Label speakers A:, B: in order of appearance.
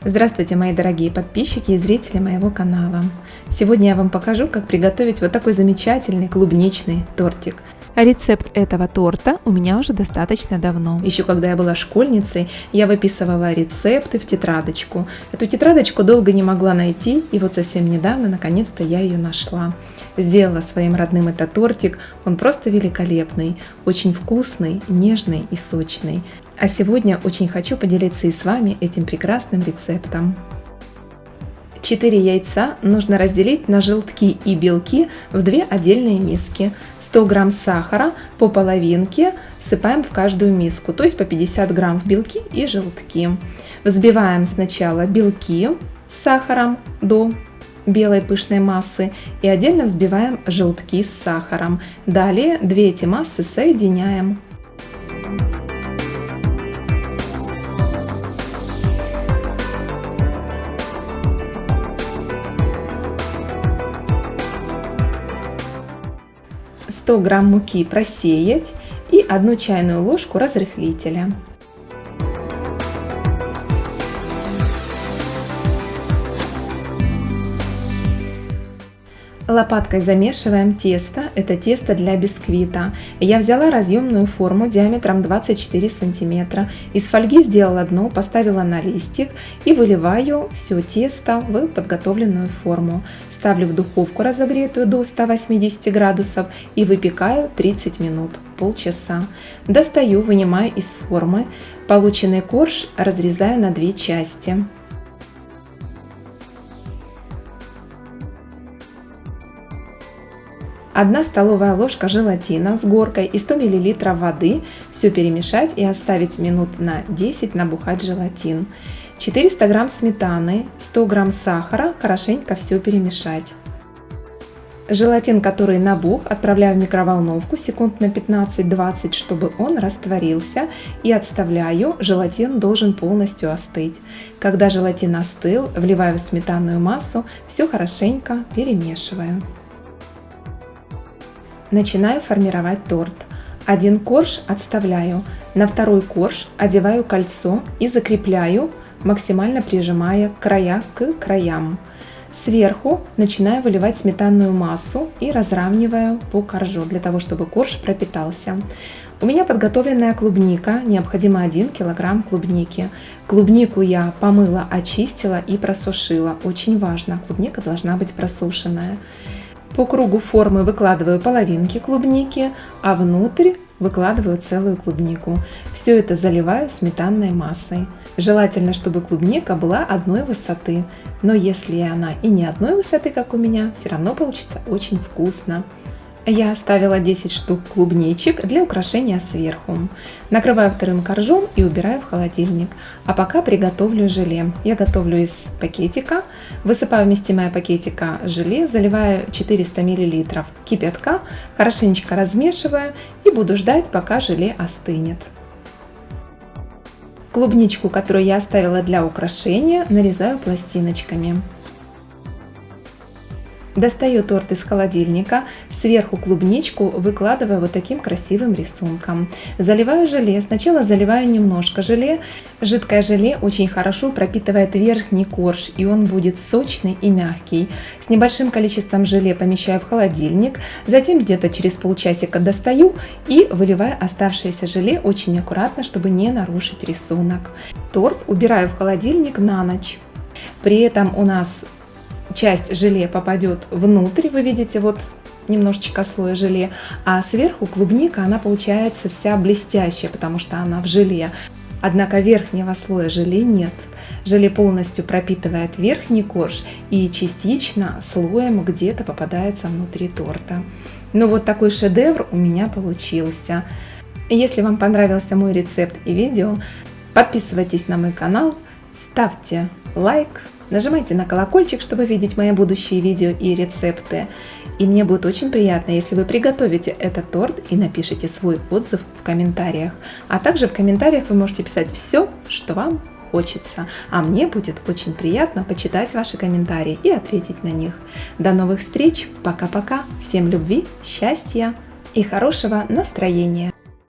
A: Здравствуйте, мои дорогие подписчики и зрители моего канала. Сегодня я вам покажу, как приготовить вот такой замечательный клубничный тортик. Рецепт этого торта у меня уже достаточно давно. Еще когда я была школьницей, я выписывала рецепты в тетрадочку. Эту тетрадочку долго не могла найти, и вот совсем недавно, наконец-то, я ее нашла. Сделала своим родным этот тортик, он просто великолепный, очень вкусный, нежный и сочный. А сегодня очень хочу поделиться и с вами этим прекрасным рецептом. 4 яйца нужно разделить на желтки и белки в 2 отдельные миски. 100 грамм сахара по половинке всыпаем в каждую миску, то есть по 50 грамм в белки и желтки. Взбиваем сначала белки с сахаром до белой пышной массы и отдельно взбиваем желтки с сахаром. Далее 2 эти массы соединяем. «100 грамм муки просеять и 1 чайную ложку разрыхлителя. Лопаткой замешиваем тесто, это тесто для бисквита. Я взяла разъемную форму диаметром 24 сантиметра. Из фольги сделала дно, поставила на листик и выливаю все тесто в подготовленную форму. Ставлю в духовку разогретую до 180 градусов и выпекаю 30 минут, полчаса. Достаю, вынимаю из формы. Полученный корж разрезаю на 2 части. Одна столовая ложка желатина с горкой и 100 мл воды. Все перемешать и оставить минут на 10 набухать желатин. 400 грамм сметаны, 100 грамм сахара, хорошенько все перемешать. Желатин, который набух, отправляю в микроволновку секунд на 15-20, чтобы он растворился, и отставляю. Желатин должен полностью остыть. Когда желатин остыл, вливаю в сметанную массу, все хорошенько перемешиваю. Начинаю формировать торт. 1 корж отставляю, на 2 корж одеваю кольцо и закрепляю, максимально прижимая края к краям. Сверху начинаю выливать сметанную массу и разравниваю по коржу, для того чтобы корж пропитался. У меня подготовленная клубника, необходимо 1 килограмм клубники. Клубнику я помыла, очистила и просушила. Очень важно, клубника должна быть просушенная. По кругу формы выкладываю половинки клубники, а внутрь выкладываю целую клубнику. Все это заливаю сметанной массой. Желательно, чтобы клубника была одной высоты, но если она и не одной высоты, как у меня, все равно получится очень вкусно. Я оставила 10 штук клубничек для украшения сверху. Накрываю 2 коржом и убираю в холодильник. А пока приготовлю желе. Я готовлю из пакетика. Высыпаю вместимое пакетика желе, заливаю 400 мл кипятка, хорошенечко размешиваю и буду ждать, пока желе остынет. Клубничку, которую я оставила для украшения, нарезаю пластиночками. Достаю торт из холодильника, сверху клубничку выкладываю вот таким красивым рисунком. Заливаю желе. Сначала заливаю немножко желе. Жидкое желе очень хорошо пропитывает верхний корж, и он будет сочный и мягкий. С небольшим количеством желе помещаю в холодильник, затем где-то через полчасика достаю и выливаю оставшееся желе очень аккуратно, чтобы не нарушить рисунок. Торт убираю в холодильник на ночь. При этом у нас часть желе попадет внутрь, вы видите, вот немножечко слоя желе, а сверху клубника, она получается вся блестящая, потому что она в желе. Однако верхнего слоя желе нет. Желе полностью пропитывает верхний корж и частично слоем где-то попадается внутри торта. Ну вот такой шедевр у меня получился. Если вам понравился мой рецепт и видео, подписывайтесь на мой канал, ставьте лайк. Нажимайте на колокольчик, чтобы видеть мои будущие видео и рецепты. И мне будет очень приятно, если вы приготовите этот торт и напишите свой отзыв в комментариях. А также в комментариях вы можете писать все, что вам хочется. А мне будет очень приятно почитать ваши комментарии и ответить на них. До новых встреч. Пока-пока. Всем любви, счастья и хорошего настроения.